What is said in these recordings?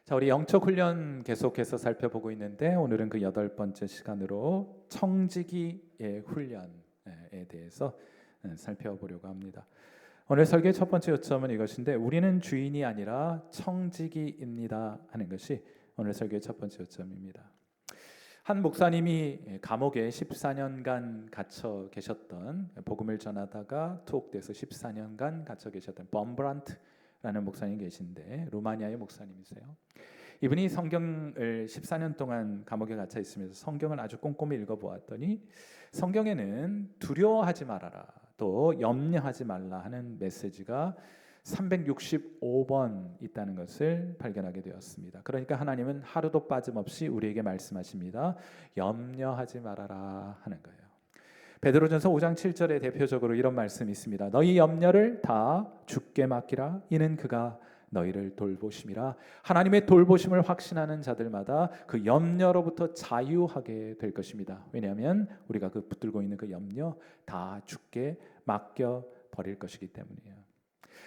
자, 우리 영적 훈련 계속해서 살펴보고 있는데 오늘은 그 8번째 시간으로 청지기의 훈련에 대해서 살펴보려고 합니다. 오늘 설교의 첫 번째 요점은 이것인데 우리는 주인이 아니라 청지기입니다 하는 것이 오늘 설교의 첫 번째 요점입니다. 한 목사님이 감옥에 14년간 gat혀 계셨던, 복음을 전하다가 투옥돼서 14년간 갇혀 계셨던 범브란트라는 목사님 계신데, 루마니아의 목사님이세요. 이분이 성경을 14년 동안 감옥에 갇혀 있으면서 성경을 아주 꼼꼼히 읽어보았더니 성경에는 두려워하지 말아라, 또 염려하지 말라 하는 메시지가 365번 있다는 것을 발견하게 되었습니다. 그러니까 하나님은 하루도 빠짐없이 우리에게 말씀하십니다. 염려하지 말아라 하는 거예요. 베드로전서 5장 7절에 대표적으로 이런 말씀이 있습니다. 너희 염려를 다 주께 맡기라. 이는 그가 너희를 돌보심이라. 하나님의 돌보심을 확신하는 자들마다 그 염려로부터 자유하게 될 것입니다. 왜냐하면 우리가 그 붙들고 있는 그 염려 다 주께 맡겨 버릴 것이기 때문이에요.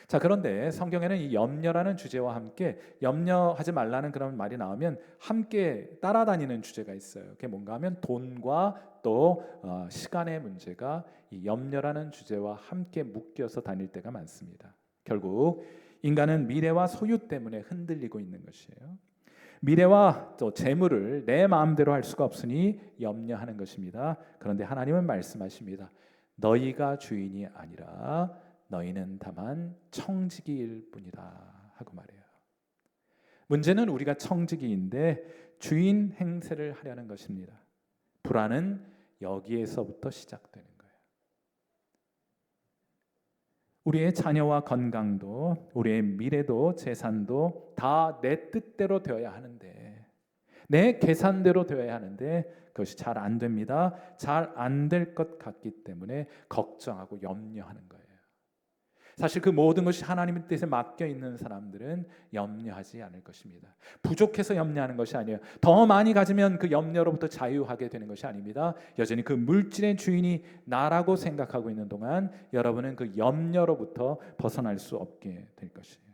자, 그런데 성경에는 이 염려라는 주제와 함께 염려하지 말라는 그런 말이 나오면 함께 따라다니는 주제가 있어요. 그게 뭔가 하면 돈과 또 시간의 문제가 이 염려라는 주제와 함께 묶여서 다닐 때가 많습니다. 결국 인간은 미래와 소유 때문에 흔들리고 있는 것이에요. 미래와 또 재물을 내 마음대로 할 수가 없으니 염려하는 것입니다. 그런데 하나님은 말씀하십니다. 너희가 주인이 아니라 너희는 다만 청지기일 뿐이다 하고 말해요. 문제는 우리가 청지기인데 주인 행세를 하려는 것입니다. 불안은 여기에서부터 시작되는 거예요. 우리의 자녀와 건강도 우리의 미래도 재산도 다 내 뜻대로 되어야 하는데, 내 계산대로 되어야 하는데 그것이 잘 안 됩니다. 잘 안 될 것 같기 때문에 걱정하고 염려하는 거예요. 사실 그 모든 것이 하나님의 뜻에 맡겨 있는 사람들은 염려하지 않을 것입니다. 부족해서 염려하는 것이 아니에요. 더 많이 가지면 그 염려로부터 자유하게 되는 것이 아닙니다. 여전히 그 물질의 주인이 나라고 생각하고 있는 동안 여러분은 그 염려로부터 벗어날 수 없게 될 것이에요.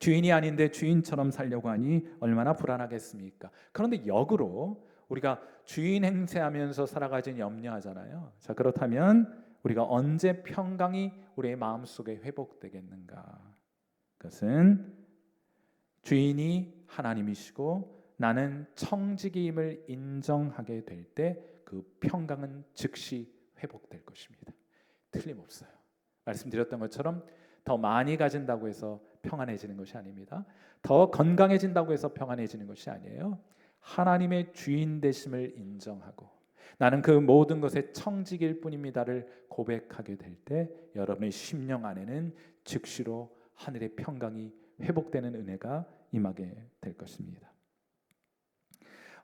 주인이 아닌데 주인처럼 살려고 하니 얼마나 불안하겠습니까? 그런데 역으로 우리가 주인 행세하면서 살아가진 염려하잖아요. 자, 그렇다면 우리가 언제 평강이 우리의 마음속에 회복되겠는가? 그것은 주인이 하나님이시고 나는 청지기임을 인정하게 될 때 그 평강은 즉시 회복될 것입니다. 틀림없어요. 말씀드렸던 것처럼 더 많이 가진다고 해서 평안해지는 것이 아닙니다. 더 건강해진다고 해서 평안해지는 것이 아니에요. 하나님의 주인 되심을 인정하고 나는 그 모든 것의 청지기일 뿐입니다를 고백하게 될 때 여러분의 심령 안에는 즉시로 하늘의 평강이 회복되는 은혜가 임하게 될 것입니다.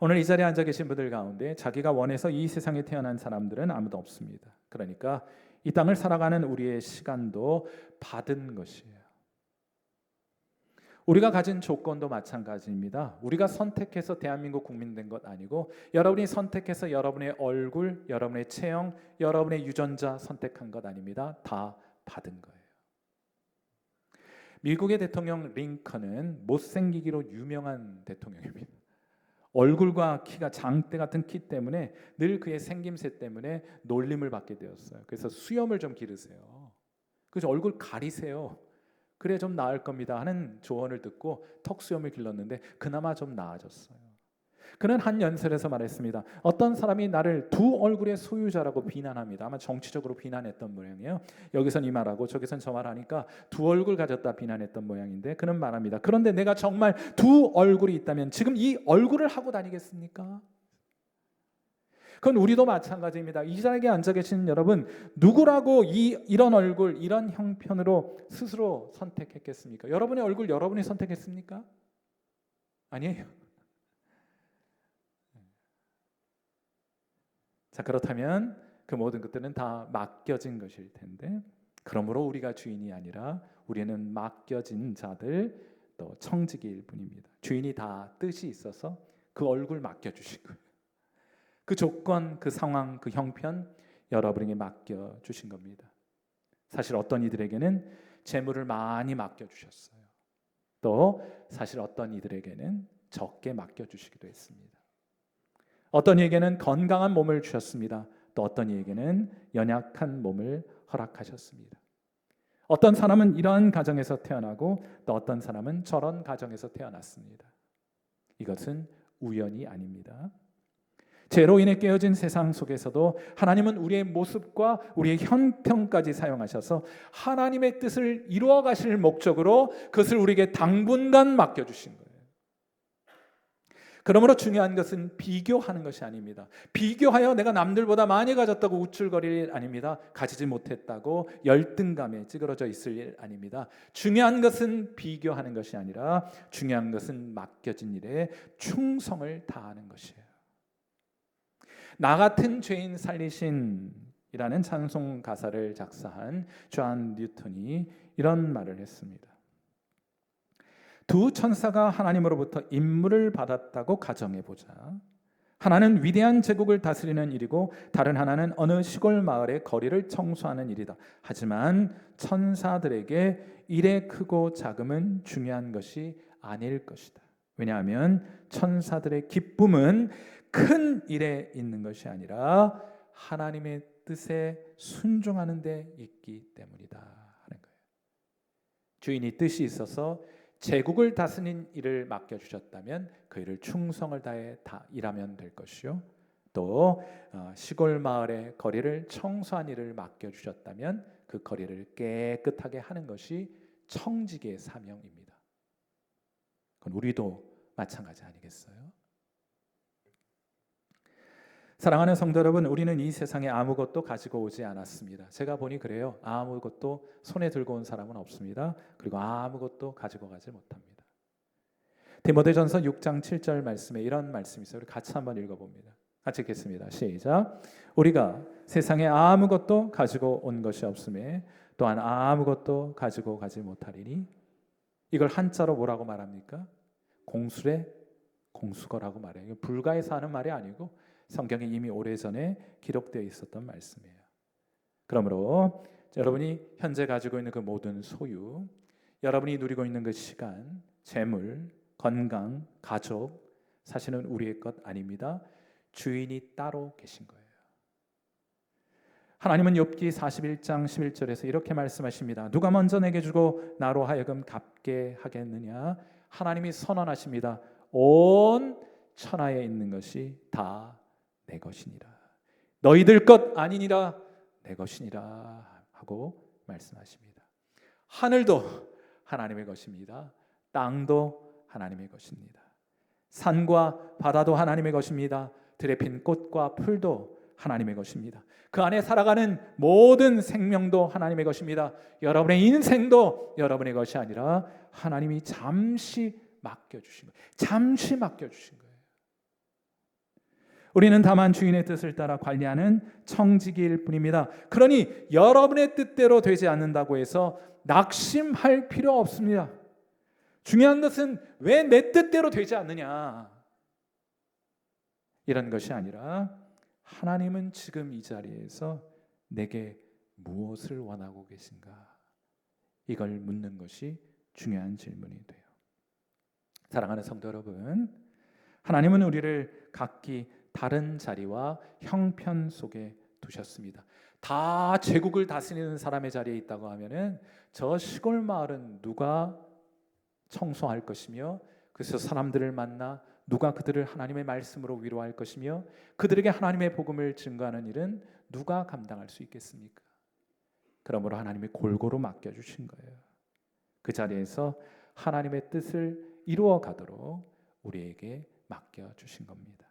오늘 이 자리에 앉아 계신 분들 가운데 자기가 원해서 이 세상에 태어난 사람들은 아무도 없습니다. 그러니까 이 땅을 살아가는 우리의 시간도 받은 것이에요. 우리가 가진 조건도 마찬가지입니다. 우리가 선택해서 대한민국 국민 된 것 아니고 여러분이 선택해서 여러분의 얼굴, 여러분의 체형, 여러분의 유전자 선택한 것 아닙니다. 다 받은 거예요. 미국의 대통령 링컨은 못생기기로 유명한 대통령입니다. 얼굴과 키가 장대 같은 키 때문에 늘 그의 생김새 때문에 놀림을 받게 되었어요. 그래서 수염을 좀 기르세요. 그래서 얼굴 가리세요. 그래 좀 나을 겁니다 하는 조언을 듣고 턱수염을 길렀는데 그나마 좀 나아졌어요. 그는 한 연설에서 말했습니다. 어떤 사람이 나를 두 얼굴의 소유자라고 비난합니다. 아마 정치적으로 비난했던 모양이에요. 여기선 이 말하고 저기선 저 말하니까 두 얼굴 가졌다 비난했던 모양인데 그는 말합니다. 그런데 내가 정말 두 얼굴이 있다면 지금 이 얼굴을 하고 다니겠습니까? 그건 우리도 마찬가지입니다. 이 자리에 앉아 계신 여러분, 누구라고 이런 얼굴, 이런 형편으로 스스로 선택했겠습니까? 여러분의 얼굴 여러분이 선택했습니까? 아니에요. 자, 그렇다면 그 모든 것들은 다 맡겨진 것일 텐데, 그러므로 우리가 주인이 아니라 우리는 맡겨진 자들, 또 청지기일 뿐입니다. 주인이 다 뜻이 있어서 그 얼굴 맡겨주신 거예요. 그 조건, 그 상황, 그 형편 여러분에게 맡겨주신 겁니다. 사실 어떤 이들에게는 재물을 많이 맡겨주셨어요. 또 사실 어떤 이들에게는 적게 맡겨주시기도 했습니다. 어떤 이에게는 건강한 몸을 주셨습니다. 또 어떤 이에게는 연약한 몸을 허락하셨습니다. 어떤 사람은 이런 가정에서 태어나고 또 어떤 사람은 저런 가정에서 태어났습니다. 이것은 우연이 아닙니다. 죄로 인해 깨어진 세상 속에서도 하나님은 우리의 모습과 우리의 형편까지 사용하셔서 하나님의 뜻을 이루어 가실 목적으로 그것을 우리에게 당분간 맡겨주신 거예요. 그러므로 중요한 것은 비교하는 것이 아닙니다. 비교하여 내가 남들보다 많이 가졌다고 우쭐거릴 일 아닙니다. 가지지 못했다고 열등감에 찌그러져 있을 일 아닙니다. 중요한 것은 비교하는 것이 아니라 중요한 것은 맡겨진 일에 충성을 다하는 것이에요. 나 같은 죄인 살리신이라는 찬송 가사를 작사한 존 뉴턴이 이런 말을 했습니다. 두 천사가 하나님으로부터 임무를 받았다고 가정해보자. 하나는 위대한 제국을 다스리는 일이고 다른 하나는 어느 시골 마을의 거리를 청소하는 일이다. 하지만 천사들에게 일의 크고 작음은 중요한 것이 아닐 것이다. 왜냐하면 천사들의 기쁨은 큰 일에 있는 것이 아니라 하나님의 뜻에 순종하는 데 있기 때문이다 하는 거예요. 주인이 뜻이 있어서 제국을 다스리는 일을 맡겨주셨다면 그 일을 충성을 다해 다 일하면 될 것이요. 또 시골 마을의 거리를 청소한 일을 맡겨주셨다면 그 거리를 깨끗하게 하는 것이 청지기의 사명입니다. 그건 우리도 마찬가지 아니겠어요? 사랑하는 성도 여러분, 우리는 이 세상에 아무것도 가지고 오지 않았습니다. 제가 보니 그래요. 아무것도 손에 들고 온 사람은 없습니다. 그리고 아무것도 가지고 가지 못합니다. 디모데전서 6장 7절 말씀에 이런 말씀이 있어요. 우리 같이 한번 읽어봅니다. 같이 읽겠습니다. 시작. 우리가 세상에 아무것도 가지고 온 것이 없음에 또한 아무것도 가지고 가지 못하리니. 이걸 한자로 뭐라고 말합니까? 공술의 공수거라고 말해요. 이거 불가에서 하는 말이 아니고 성경에 이미 오래전에 기록되어 있었던 말씀이에요. 그러므로 여러분이 현재 가지고 있는 그 모든 소유, 여러분이 누리고 있는 그 시간, 재물, 건강, 가족, 사실은 우리의 것 아닙니다. 주인이 따로 계신 거예요. 하나님은 욥기 41장 11절에서 이렇게 말씀하십니다. 누가 먼저 내게 주고 나로 하여금 갚게 하겠느냐? 하나님이 선언하십니다. 온 천하에 있는 것이 다 내 것이니라. 너희들 것 아니니라 내 것이니라 하고 말씀하십니다. 하늘도 하나님의 것입니다. 땅도 하나님의 것입니다. 산과 바다도 하나님의 것입니다. 들에 핀 꽃과 풀도 하나님의 것입니다. 그 안에 살아가는 모든 생명도 하나님의 것입니다. 여러분의 인생도 여러분의 것이 아니라 하나님이 잠시 맡겨주신 거예요. 잠시 맡겨주신 거예요. 우리는 다만 주인의 뜻을 따라 관리하는 청지기일 뿐입니다. 그러니 여러분의 뜻대로 되지 않는다고 해서 낙심할 필요 없습니다. 중요한 것은 왜 내 뜻대로 되지 않느냐, 이런 것이 아니라 하나님은 지금 이 자리에서 내게 무엇을 원하고 계신가, 이걸 묻는 것이 중요한 질문이 돼요. 사랑하는 성도 여러분, 하나님은 우리를 각기 다른 자리와 형편 속에 두셨습니다. 다 제국을 다스리는 사람의 자리에 있다고 하면은 저 시골 마을은 누가 청소할 것이며, 그래서 사람들을 만나 누가 그들을 하나님의 말씀으로 위로할 것이며 그들에게 하나님의 복음을 증거하는 일은 누가 감당할 수 있겠습니까? 그러므로 하나님이 골고루 맡겨주신 거예요. 그 자리에서 하나님의 뜻을 이루어 가도록 우리에게 맡겨주신 겁니다.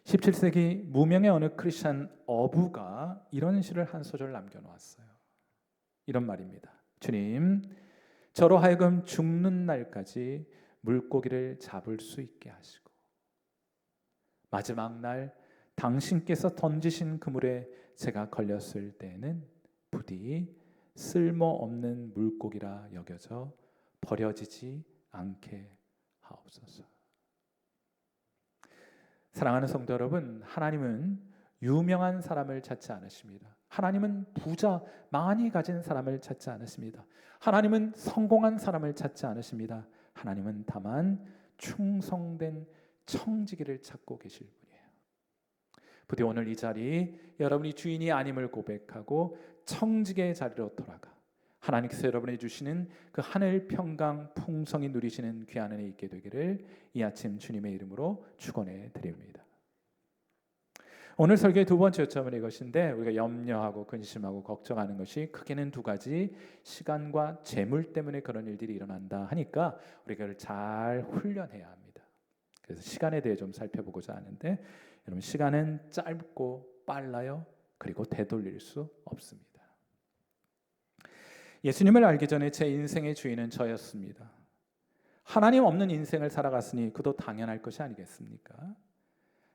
17세기 무명의 어느 크리스찬 어부가 이런 시를 한 소절 남겨놓았어요. 이런 말입니다. 주님, 저로 하여금 죽는 날까지 물고기를 잡을 수 있게 하시고 마지막 날 당신께서 던지신 그물에 제가 걸렸을 때에는 부디 쓸모없는 물고기라 여겨져 버려지지 않게 하옵소서. 사랑하는 성도 여러분, 하나님은 유명한 사람을 찾지 않으십니다. 하나님은 부자, 많이 가진 사람을 찾지 않으십니다. 하나님은 성공한 사람을 찾지 않으십니다. 하나님은 다만 충성된 청지기를 찾고 계실 분이에요. 부디 오늘 이 자리 여러분이 주인이 아님을 고백하고 청지기의 자리로 돌아가 하나님께서 여러분이 주시는 그 하늘 평강 풍성히 누리시는 귀한 은혜 있게 되기를 이 아침 주님의 이름으로 축원해 드립니다. 오늘 설교의 두 번째 요점은 이것인데, 우리가 염려하고 근심하고 걱정하는 것이 크게는 두 가지, 시간과 재물 때문에 그런 일들이 일어난다 하니까 우리가 그걸 잘 훈련해야 합니다. 그래서 시간에 대해 좀 살펴보고자 하는데, 여러분, 시간은 짧고 빨라요. 그리고 되돌릴 수 없습니다. 예수님을 알기 전에 제 인생의 주인은 저였습니다. 하나님 없는 인생을 살아갔으니 그도 당연할 것이 아니겠습니까?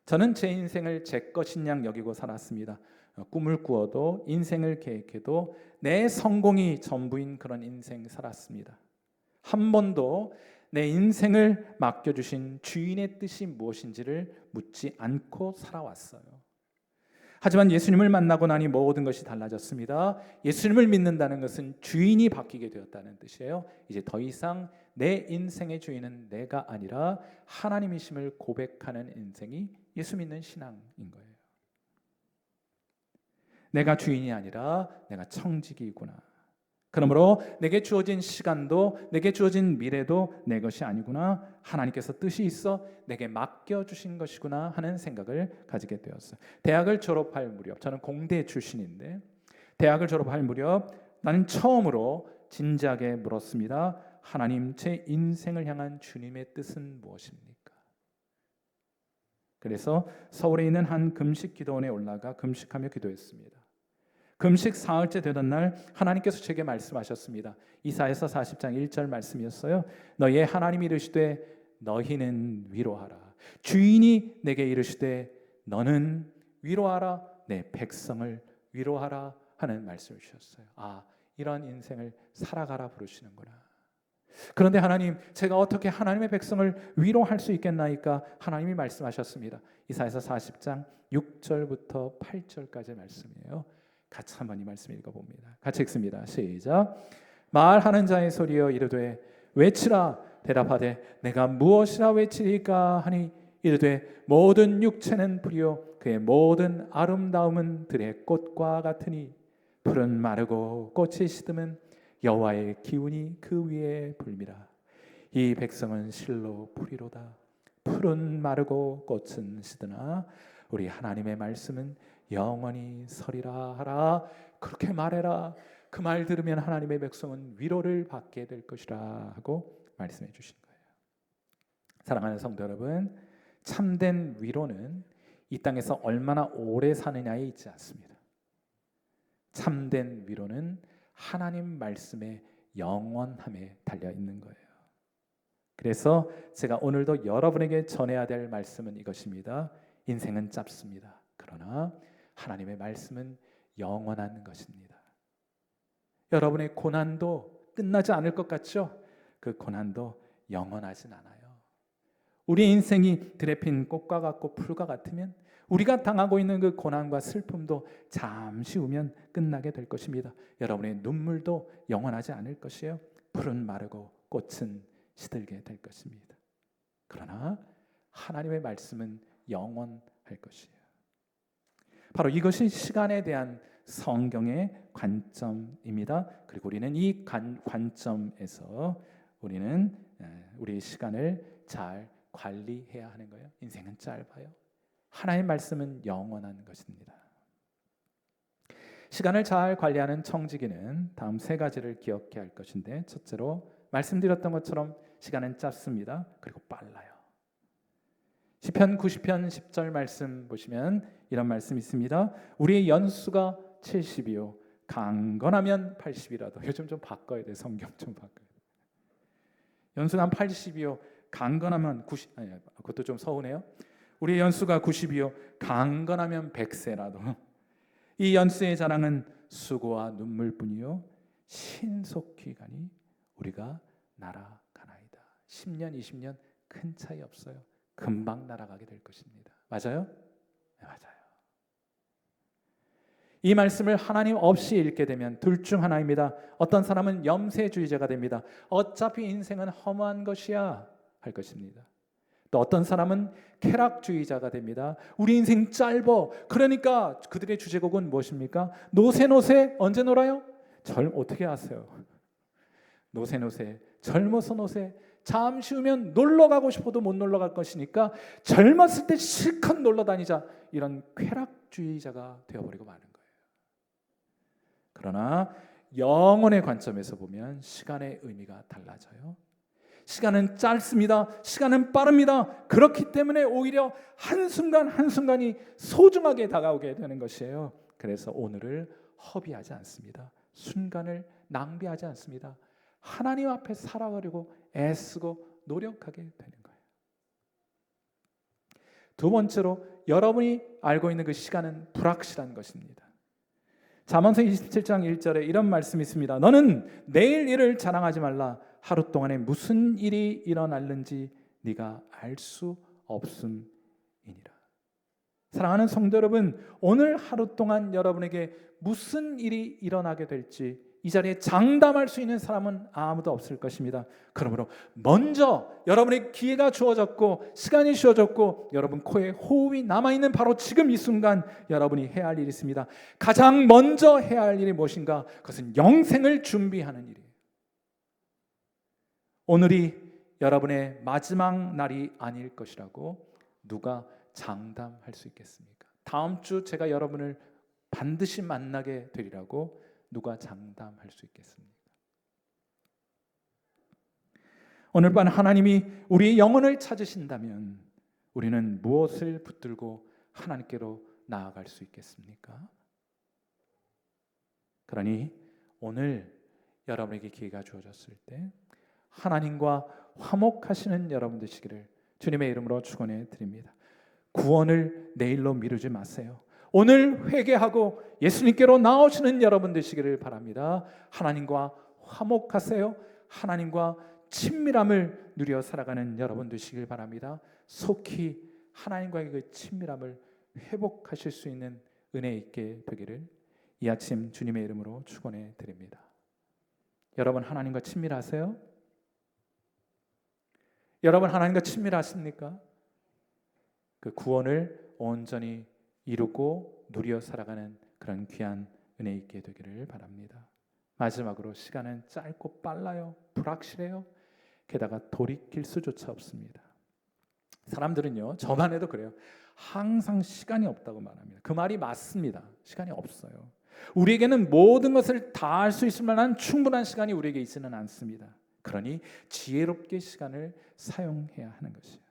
저는 제 인생을 제 것인 양 여기고 살았습니다. 꿈을 꾸어도 인생을 계획해도 내 성공이 전부인 그런 인생 살았습니다. 한 번도 내 인생을 맡겨주신 주인의 뜻이 무엇인지를 묻지 않고 살아왔어요. 하지만 예수님을 만나고 나니 모든 것이 달라졌습니다. 예수님을 믿는다는 것은 주인이 바뀌게 되었다는 뜻이에요. 이제 더 이상 내 인생의 주인은 내가 아니라 하나님이심을 고백하는 인생이 예수 믿는 신앙인 거예요. 내가 주인이 아니라 내가 청지기이구나. 그러므로 내게 주어진 시간도 내게 주어진 미래도 내 것이 아니구나. 하나님께서 뜻이 있어 내게 맡겨주신 것이구나 하는 생각을 가지게 되었어요. 대학을 졸업할 무렵, 저는 공대 출신인데 대학을 졸업할 무렵 나는 처음으로 진지하게 물었습니다. 하나님, 제 인생을 향한 주님의 뜻은 무엇입니까? 그래서 서울에 있는 한 금식 기도원에 올라가 금식하며 기도했습니다. 금식 사흘째 되던 날 하나님께서 제게 말씀하셨습니다. 이사야서 40장 1절 말씀이었어요. 너희의 하나님이 이르시되 너희는 위로하라. 주인이 내게 이르시되 너는 위로하라. 내 백성을 위로하라 하는 말씀을 주셨어요. 아, 이런 인생을 살아가라 부르시는구나. 그런데 하나님, 제가 어떻게 하나님의 백성을 위로할 수 있겠나이까? 하나님이 말씀하셨습니다. 이사야서 40장 6절부터 8절까지의 말씀이에요. 같이 한번 이 말씀 읽어봅니다. 같이 읽습니다. 시작. 말하는 자의 소리여 이르되 외치라. 대답하되 내가 무엇이라 외치리까 하니 이르되 모든 육체는 풀이요 그의 모든 아름다움은 들의 꽃과 같으니 풀은 마르고 꽃이 시듬은 여호와의 기운이 그 위에 불미라. 이 백성은 실로 풀이로다. 풀은 마르고 꽃은 시드나 우리 하나님의 말씀은 영원히 서리라 하라. 그렇게 말해라. 그 말 들으면 하나님의 백성은 위로를 받게 될 것이라 하고 말씀해 주신 거예요. 사랑하는 성도 여러분, 참된 위로는 이 땅에서 얼마나 오래 사느냐에 있지 않습니다. 참된 위로는 하나님 말씀의 영원함에 달려 있는 거예요. 그래서 제가 오늘도 여러분에게 전해야 될 말씀은 이것입니다. 인생은 짧습니다. 그러나 하나님의 말씀은 영원한 것입니다. 여러분의 고난도 끝나지 않을 것 같죠? 그 고난도 영원하진 않아요. 우리 인생이 들에 핀 꽃과 같고 풀과 같으면 우리가 당하고 있는 그 고난과 슬픔도 잠시 후면 끝나게 될 것입니다. 여러분의 눈물도 영원하지 않을 것이에요. 풀은 마르고 꽃은 시들게 될 것입니다. 그러나 하나님의 말씀은 영원할 것이에요. 바로 이것이 시간에 대한 성경의 관점입니다. 그리고 우리는 이 관점에서 우리는 우리의 시간을 잘 관리해야 하는 거예요. 인생은 짧아요. 하나님의 말씀은 영원한 것입니다. 시간을 잘 관리하는 청지기는 다음 세 가지를 기억해야 할 것인데, 첫째로 말씀드렸던 것처럼 시간은 짧습니다. 그리고 빨라요. 시편 90편 10절 말씀 보시면 이런 말씀이 있습니다. 우리의 연수가 70이요 강건하면 80이라도. 요즘 좀 바꿔야 돼. 성경 좀 바꿔야 돼. 연수가 한 80이요 강건하면 90. 아니, 그것도 좀 서운해요. 우리의 연수가 90이요 강건하면 100세라도. 이 연수의 자랑은 수고와 눈물뿐이요 신속히 가니 우리가 날아가나이다. 10년 20년 큰 차이 없어요. 금방 날아가게 될 것입니다. 맞아요? 네, 맞아요. 이 말씀을 하나님 없이 읽게 되면 둘 중 하나입니다. 어떤 사람은 염세주의자가 됩니다. 어차피 인생은 허무한 것이야 할 것입니다. 또 어떤 사람은 쾌락주의자가 됩니다. 우리 인생 짧어. 그러니까 그들의 주제곡은 무엇입니까? 노세 언제 놀아요? 어떻게 아세요? 노세 젊어서 노세. 잠시 후면 놀러 가고 싶어도 못 놀러 갈 것이니까 젊었을 때 실컷 놀러 다니자. 이런 쾌락주의자가 되어버리고 마는 거예요. 그러나 영혼의 관점에서 보면 시간의 의미가 달라져요. 시간은 짧습니다. 시간은 빠릅니다. 그렇기 때문에 오히려 한순간 한순간이 소중하게 다가오게 되는 것이에요. 그래서 오늘을 허비하지 않습니다. 순간을 낭비하지 않습니다. 하나님 앞에 살아가려고 애쓰고 노력하게 되는 거예요. 두 번째로 여러분이 알고 있는 그 시간은 불확실한 것입니다. 잠언서 27장 1절에 이런 말씀이 있습니다. 너는 내일 일을 자랑하지 말라. 하루 동안에 무슨 일이 일어날는지 네가 알 수 없음이니라. 사랑하는 성도 여러분, 오늘 하루 동안 여러분에게 무슨 일이 일어나게 될지 이 자리에 장담할 수 있는 사람은 아무도 없을 것입니다. 그러므로 먼저 여러분의 기회가 주어졌고 시간이 주어졌고 여러분 코에 호흡이 남아있는 바로 지금 이 순간 여러분이 해야 할 일이 있습니다. 가장 먼저 해야 할 일이 무엇인가? 그것은 영생을 준비하는 일이에요. 오늘이 여러분의 마지막 날이 아닐 것이라고 누가 장담할 수 있겠습니까? 다음 주 제가 여러분을 반드시 만나게 되리라고 누가 장담할 수 있겠습니까? 오늘 밤 하나님이 우리의 영혼을 찾으신다면 우리는 무엇을 붙들고 하나님께로 나아갈 수 있겠습니까? 그러니 오늘 여러분에게 기회가 주어졌을 때 하나님과 화목하시는 여러분 되시기를 주님의 이름으로 축원해 드립니다. 구원을 내일로 미루지 마세요. 오늘 회개하고 예수님께로 나오시는 여러분 되시기를 바랍니다. 하나님과 화목하세요. 하나님과 친밀함을 누려 살아가는 여러분 되시길 바랍니다. 속히 하나님과의 그 친밀함을 회복하실 수 있는 은혜 있게 되기를 이 아침 주님의 이름으로 축원해 드립니다. 여러분 하나님과 친밀하세요? 여러분 하나님과 친밀하십니까? 그 구원을 온전히 이루고 누려 살아가는 그런 귀한 은혜 있게 되기를 바랍니다. 마지막으로 시간은 짧고 빨라요. 불확실해요. 게다가 돌이킬 수조차 없습니다. 사람들은요, 저만 해도 그래요. 항상 시간이 없다고 말합니다. 그 말이 맞습니다. 시간이 없어요. 우리에게는 모든 것을 다 할 수 있을 만한 충분한 시간이 우리에게 있지는 않습니다. 그러니 지혜롭게 시간을 사용해야 하는 것이에요.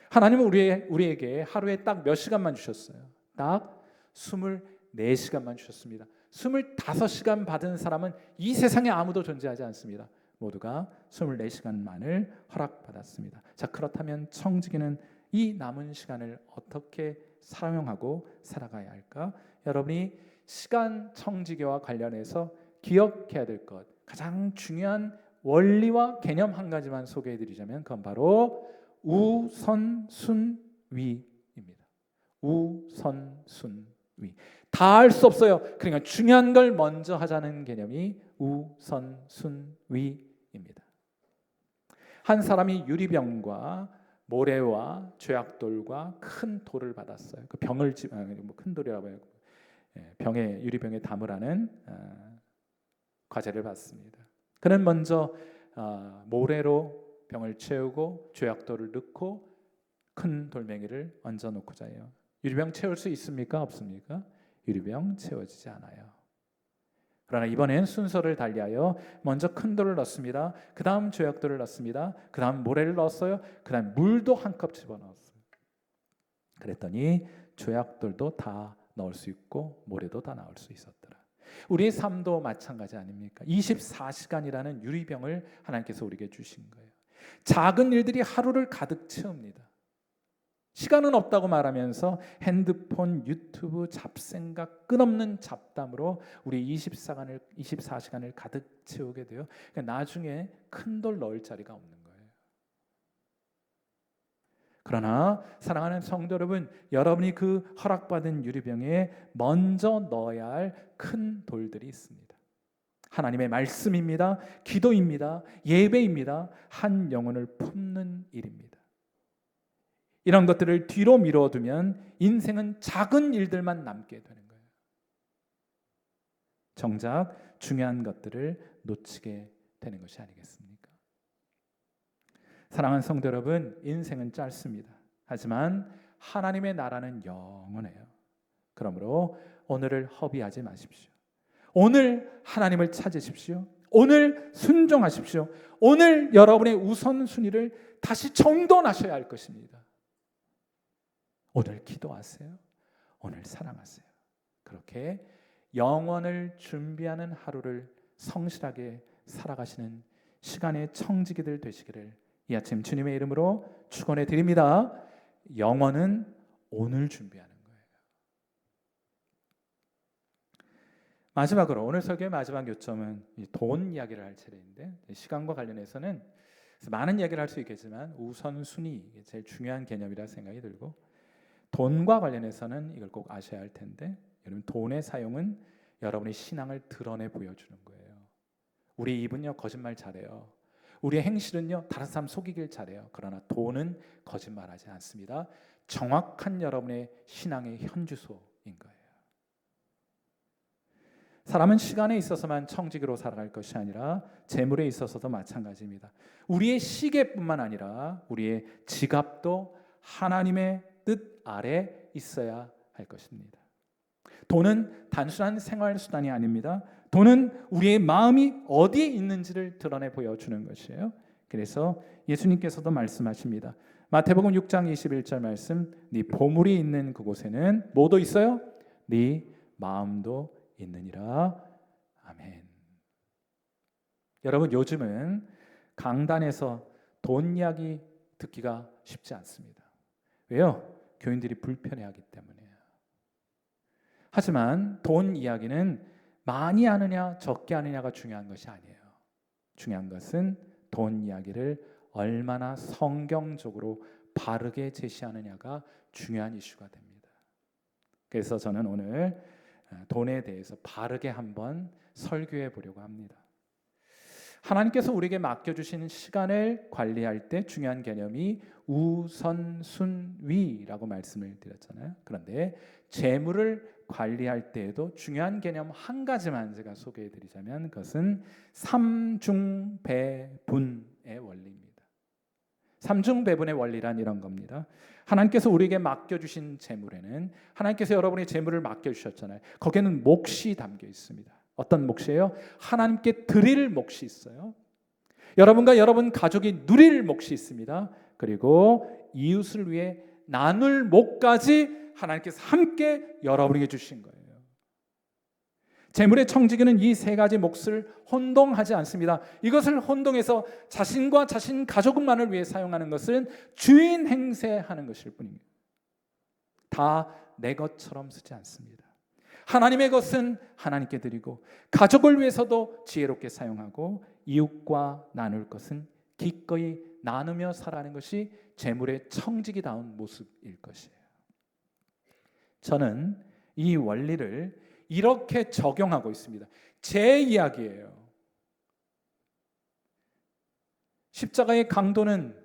하나님은 우리에게 하루에 딱 몇 시간만 주셨어요? 딱 24시간만 주셨습니다. 25시간 받은 사람은 이 세상에 아무도 존재하지 않습니다. 모두가 24시간만을 허락받았습니다. 자, 그렇다면 청지기는 이 남은 시간을 어떻게 사용하고 살아가야 할까? 여러분이 시간 청지기와 관련해서 기억해야 될 것, 가장 중요한 원리와 개념 한 가지만 소개해 드리자면 그건 바로 우선순위입니다. 우선순위. 다 할 수 없어요. 그러니까 중요한 걸 먼저 하자는 개념이 우선순위입니다. 한 사람이 유리병과 모래와 죄악돌과 큰 돌을 받았어요. 그 병을 큰 돌이라고 해요. 병에 유리병에 담으라는 과제를 받습니다. 그는 먼저 모래로 병을 채우고 죄악돌을 넣고 큰 돌멩이를 얹어 놓고자 해요. 유리병 채울 수 있습니까? 없습니까? 유리병 채워지지 않아요. 그러나 이번엔 순서를 달리하여 먼저 큰 돌을 넣습니다. 그 다음 죄악돌을 넣습니다. 그 다음 모래를 넣었어요. 그 다음 물도 한 컵 집어넣었어요. 그랬더니 죄악돌도 다 넣을 수 있고 모래도 다 나올 수 있었더라. 우리의 삶도 마찬가지 아닙니까? 24시간이라는 유리병을 하나님께서 우리에게 주신 거예요. 작은 일들이 하루를 가득 채웁니다. 시간은 없다고 말하면서 핸드폰, 유튜브, 잡생각, 끝없는 잡담으로 우리 24시간을 가득 채우게 돼요. 그러니까 나중에 큰 돌 넣을 자리가 없는 거예요. 그러나 사랑하는 성도 여러분, 여러분이 그 허락받은 유리병에 먼저 넣어야 할 큰 돌들이 있습니다. 하나님의 말씀입니다. 기도입니다. 예배입니다. 한 영혼을 품는 일입니다. 이런 것들을 뒤로 미뤄두면 인생은 작은 일들만 남게 되는 거예요. 정작 중요한 것들을 놓치게 되는 것이 아니겠습니까? 사랑하는 성도 여러분, 인생은 짧습니다. 하지만 하나님의 나라는 영원해요. 그러므로 오늘을 허비하지 마십시오. 오늘 하나님을 찾으십시오. 오늘 순종하십시오. 오늘 여러분의 우선순위를 다시 정돈하셔야 할 것입니다. 오늘 기도하세요. 오늘 사랑하세요. 그렇게 영원을 준비하는 하루를 성실하게 살아가시는 시간의 청지기들 되시기를 이 아침 주님의 이름으로 축원해 드립니다. 영원은 오늘 준비하는 거예요. 마지막으로 오늘 설교의 마지막 요점은 돈 이야기를 할 차례인데, 시간과 관련해서는 많은 이야기를 할 수 있겠지만 우선순위, 이게 제일 중요한 개념이라 생각이 들고, 돈과 관련해서는 이걸 꼭 아셔야 할 텐데, 여러분 돈의 사용은 여러분의 신앙을 드러내 보여주는 거예요. 우리 입은요 거짓말 잘해요. 우리의 행실은요 다른 사람 속이길 잘해요. 그러나 돈은 거짓말하지 않습니다. 정확한 여러분의 신앙의 현주소인 거예요. 사람은 시간에 있어서만 청지기로 살아갈 것이 아니라 재물에 있어서도 마찬가지입니다. 우리의 시계뿐만 아니라 우리의 지갑도 하나님의 뜻 아래 있어야 할 것입니다. 돈은 단순한 생활수단이 아닙니다. 돈은 우리의 마음이 어디에 있는지를 드러내 보여주는 것이에요. 그래서 예수님께서도 말씀하십니다. 마태복음 6장 21절 말씀, 네 보물이 있는 그곳에는 뭐도 있어요? 네 마음도 있느니라. 아멘. 여러분, 요즘은 강단에서 돈 이야기 듣기가 쉽지 않습니다. 왜요? 교인들이 불편해하기 때문이에요. 하지만 돈 이야기는 많이 하느냐 적게 하느냐가 중요한 것이 아니에요. 중요한 것은 돈 이야기를 얼마나 성경적으로 바르게 제시하느냐가 중요한 이슈가 됩니다. 그래서 저는 오늘 돈에 대해서 바르게 한번 설교해 보려고 합니다. 하나님께서 우리에게 맡겨주신 시간을 관리할 때 중요한 개념이 우선순위라고 말씀을 드렸잖아요. 그런데 재물을 관리할 때에도 중요한 개념 한 가지만 제가 소개해 드리자면 그것은 삼중배분의 원리입니다. 삼중배분의 원리란 이런 겁니다. 하나님께서 우리에게 맡겨주신 재물에는, 하나님께서 여러분의 재물을 맡겨주셨잖아요. 거기에는 몫이 담겨 있습니다. 어떤 몫이에요? 하나님께 드릴 몫이 있어요. 여러분과 여러분 가족이 누릴 몫이 있습니다. 그리고 이웃을 위해 나눌 몫까지 하나님께서 함께 여러분에게 주신 거예요. 재물의 청지기는 이 세 가지 몫을 혼동하지 않습니다. 이것을 혼동해서 자신과 자신 가족만을 위해 사용하는 것은 주인 행세하는 것일 뿐입니다. 다 내 것처럼 쓰지 않습니다. 하나님의 것은 하나님께 드리고, 가족을 위해서도 지혜롭게 사용하고, 이웃과 나눌 것은 기꺼이 나누며 살아가는 것이 재물의 청지기다운 모습일 것이에요. 저는 이 원리를 이렇게 적용하고 있습니다. 제 이야기예요. 십자가의 강도는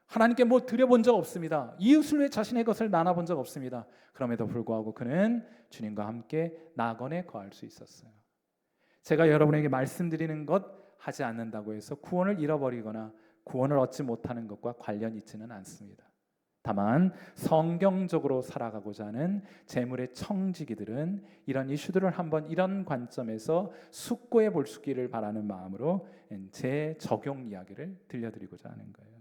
하나님께 뭐 드려본 적 없습니다. 이웃을 위해 자신의 것을 나눠본 적 없습니다. 그럼에도 불구하고 그는 주님과 함께 낙원에 거할 수 있었어요. 제가 여러분에게 말씀드리는 것 하지 않는다고 해서 구원을 잃어버리거나 구원을 얻지 못하는 것과 관련 있지는 않습니다. 다만 성경적으로 살아가고자 하는 재물의 청지기들은 이런 이슈들을 한번 이런 관점에서 숙고해 볼 수 있기를 바라는 마음으로 제 적용 이야기를 들려드리고자 하는 거예요.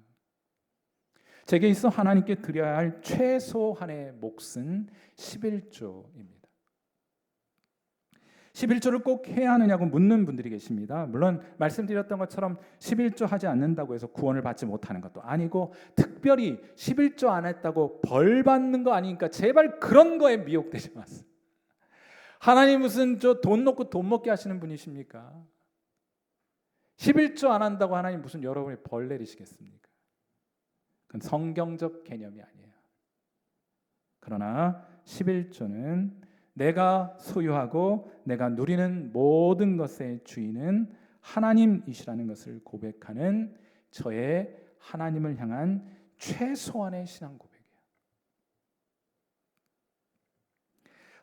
제게 있어 하나님께 드려야 할 최소한의 몫은 11조입니다. 11조를 꼭 해야 하느냐고 묻는 분들이 계십니다. 물론 말씀드렸던 것처럼 11조 하지 않는다고 해서 구원을 받지 못하는 것도 아니고, 특별히 11조 안 했다고 벌 받는 거 아니니까 제발 그런 거에 미혹되지 마세요. 하나님 무슨 저 돈 놓고 돈 먹게 하시는 분이십니까? 11조 안 한다고 하나님 무슨 여러분이 벌 내리시겠습니까? 그건 성경적 개념이 아니에요. 그러나 11조는 내가 소유하고 내가 누리는 모든 것의 주인은 하나님이시라는 것을 고백하는 저의 하나님을 향한 최소한의 신앙 고백이에요.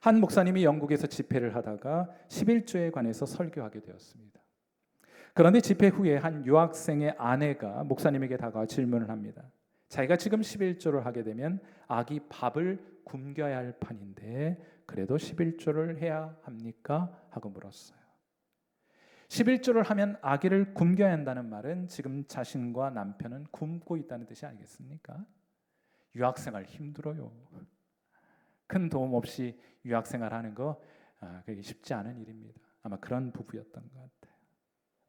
한 목사님이 영국에서 집회를 하다가 11조에 관해서 설교하게 되었습니다. 그런데 집회 후에 한 유학생의 아내가 목사님에게 다가와 질문을 합니다. 자기가 지금 11조를 하게 되면 아기 밥을 굶겨야 할 판인데 그래도 11조를 해야 합니까? 하고 물었어요. 11조를 하면 아기를 굶겨야 한다는 말은 지금 자신과 남편은 굶고 있다는 뜻이 아니겠습니까? 유학생활 힘들어요. 큰 도움 없이 유학생활 하는 거 그게 쉽지 않은 일입니다. 아마 그런 부부였던 것 같아요.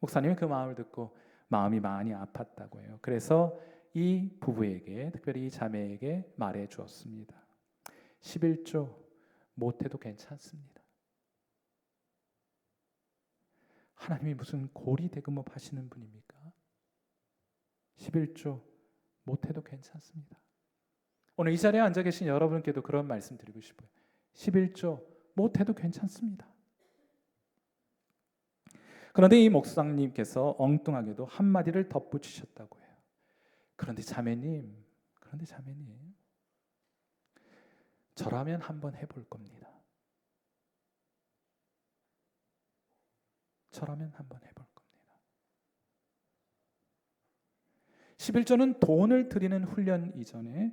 목사님이 그 마음을 듣고 마음이 많이 아팠다고 해요. 그래서 이 부부에게, 특별히 이 자매에게 말해 주었습니다. 11조 못해도 괜찮습니다. 하나님이 무슨 고리대금업 하시는 분입니까? 11조 못해도 괜찮습니다. 오늘 이 자리에 앉아 계신 여러분께도 그런 말씀 드리고 싶어요. 11조 못해도 괜찮습니다. 그런데 이 목사님께서 엉뚱하게도 한마디를 덧붙이셨다고 해요. 그런데 자매님, 저라면 한번 해볼 겁니다. 저라면 한번 해볼 겁니다. 11조는 돈을 드리는 훈련 이전에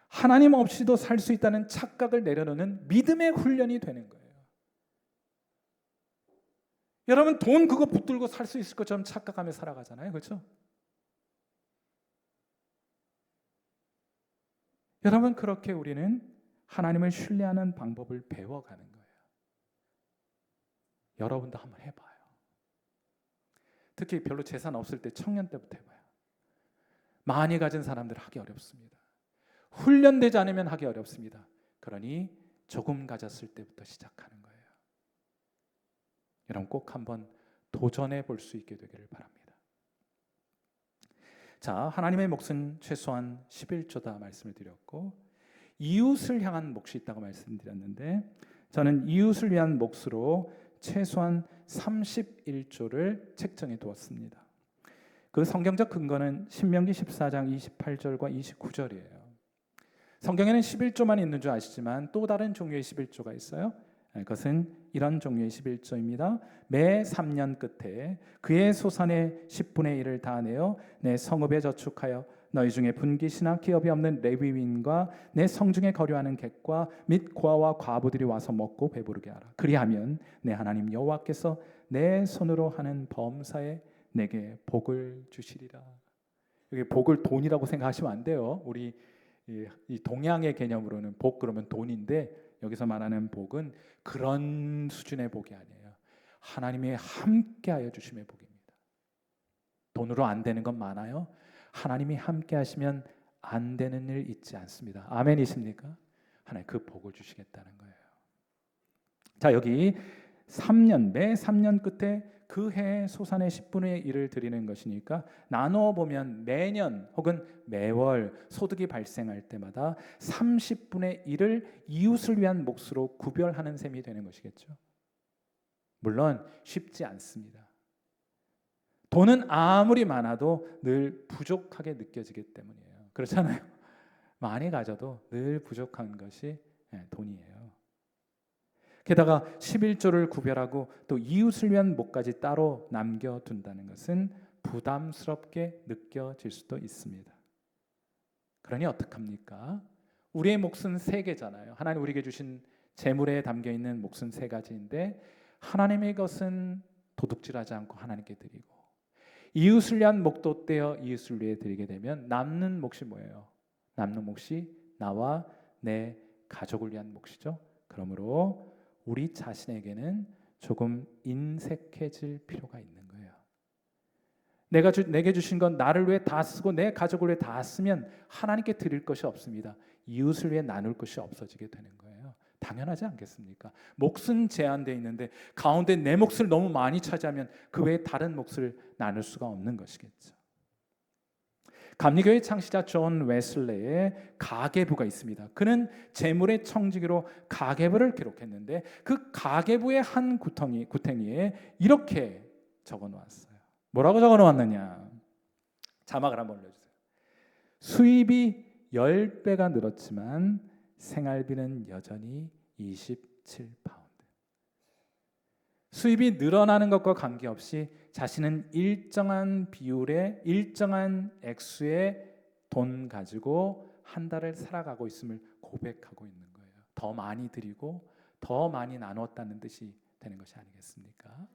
하나님 없이도 살 수 있다는 착각을 내려놓는 믿음의 훈련이 되는 거예요. 여러분 돈 그거 붙들고 살 수 있을 것처럼 착각하며 살아가잖아요. 그렇죠? 여러분 그렇게 우리는 하나님을 신뢰하는 방법을 배워가는 거예요. 여러분도 한번 해봐요. 특히 별로 재산 없을 때 청년 때부터 해봐요. 많이 가진 사람들 하기 어렵습니다. 훈련되지 않으면 하기 어렵습니다. 그러니 조금 가졌을 때부터 시작하는 거예요. 여러분 꼭 한번 도전해 볼 수 있게 되기를 바랍니다. 자, 하나님의 몫은 최소한 11조다 말씀을 드렸고 이웃을 향한 몫이 있다고 말씀드렸는데 저는 이웃을 위한 몫으로 최소한 31조를 책정해 두었습니다. 그 성경적 근거는 신명기 14장 28절과 29절이에요. 성경에는 11조만 있는 줄 아시지만 또 다른 종류의 11조가 있어요. 그것은 이런 종류의 11조입니다. 매 3년 끝에 그의 소산의 10분의 1을 다 내어 내 성읍에 저축하여 너희 중에 분깃이나 기업이 없는 레위인과 내 성중에 거류하는 객과 및 고아와 과부들이 와서 먹고 배부르게 하라. 그리하면 내 하나님 여호와께서 내 손으로 하는 범사에 내게 복을 주시리라. 여기 복을 돈이라고 생각하시면 안 돼요. 우리 이 동양의 개념으로는 복 그러면 돈인데 여기서 말하는 복은 그런 수준의 복이 아니에요. 하나님이 함께하여 주심의 복입니다. 돈으로 안 되는 건 많아요. 하나님이 함께 하시면 안 되는 일 있지 않습니다. 아멘이십니까? 하나님 그 복을 주시겠다는 거예요. 자, 여기 3년, 매 3년 끝에 그 해 소산의 10분의 1을 드리는 것이니까 나누어 보면 매년 혹은 매월 소득이 발생할 때마다 30분의 1을 이웃을 위한 몫으로 구별하는 셈이 되는 것이겠죠. 물론 쉽지 않습니다. 돈은 아무리 많아도 늘 부족하게 느껴지기 때문이에요. 그렇잖아요. 많이 가져도 늘 부족한 것이 돈이에요. 게다가 11조를 구별하고 또 이웃을 위한 몫까지 따로 남겨둔다는 것은 부담스럽게 느껴질 수도 있습니다. 그러니 어떡합니까? 우리의 몫은 3개잖아요. 하나님 우리에게 주신 재물에 담겨있는 몫은 3가지인데 하나님의 것은 도둑질하지 않고 하나님께 드리고 이웃을 위한 몫도 떼어 이웃을 위해 드리게 되면 남는 몫이 뭐예요? 남는 몫이 나와 내 가족을 위한 몫이죠. 그러므로 우리 자신에게는 조금 인색해질 필요가 있는 거예요. 내게 주신 건 나를 위해 다 쓰고 내 가족을 위해 다 쓰면 하나님께 드릴 것이 없습니다. 이웃을 위해 나눌 것이 없어지게 되는 거예요. 당연하지 않겠습니까? 몫은 제한되어 있는데 가운데 내 몫을 너무 많이 차지하면 그 외에 다른 몫을 나눌 수가 없는 것이겠죠. 감리교회 창시자 존 웨슬레의 가계부가 있습니다. 그는 재물의 청지기로 가계부를 기록했는데 그 가계부의 한 구탱이에 이렇게 적어 놓았어요. 뭐라고 적어 놓았느냐? 자막을 한번 올려주세요. 수입이 10배가 늘었지만 생활비는 여전히 27파운드. 수입이 늘어나는 것과 관계없이 자신은 일정한 비율의 일정한 액수의 돈 가지고 한 달을 살아가고 있음을 고백하고 있는 거예요. 더 많이 드리고 더 많이 나눴다는 뜻이 되는 것이 아니겠습니까?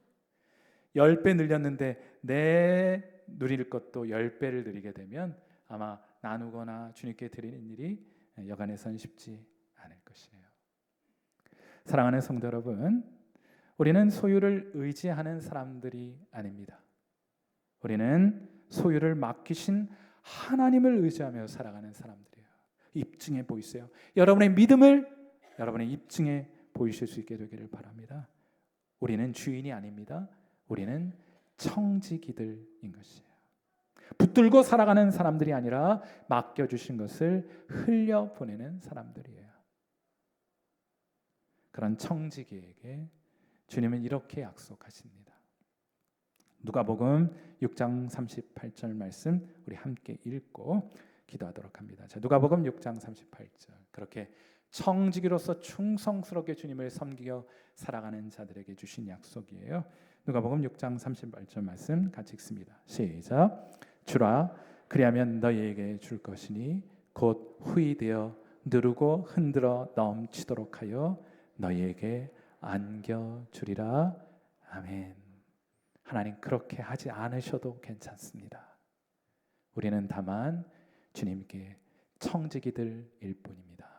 10배 늘렸는데 내 누릴 것도 10배를 누리게 되면 아마 나누거나 주님께 드리는 일이 여간해선 쉽지 않을 것이에요. 사랑하는 성도 여러분, 우리는 소유를 의지하는 사람들이 아닙니다. 우리는 소유를 맡기신 하나님을 의지하며 살아가는 사람들이에요. 입증해 보이세요. 여러분의 믿음을 여러분의 입증해 보이실 수 있게 되기를 바랍니다. 우리는 주인이 아닙니다. 우리는 청지기들인 것이에요. 붙들고 살아가는 사람들이 아니라 맡겨주신 것을 흘려보내는 사람들이에요. 그런 청지기에게 주님은 이렇게 약속하십니다. 누가복음 6장 38절 말씀 우리 함께 읽고 기도하도록 합니다. 자, 누가복음 6장 38절. 그렇게 청지기로서 충성스럽게 주님을 섬기며 살아가는 자들에게 주신 약속이에요. 누가복음 6장 38절 말씀 같이 읽습니다. 시작. 주라, 그리하면 너희에게 줄 것이니 곧 후이되어 누르고 흔들어 넘치도록 하여 너희에게 안겨주리라. 아멘. 하나님 그렇게 하지 않으셔도 괜찮습니다. 우리는 다만 주님께 청지기들일 뿐입니다.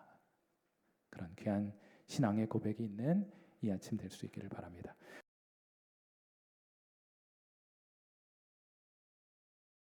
그런 귀한 신앙의 고백이 있는 이 아침 될 수 있기를 바랍니다.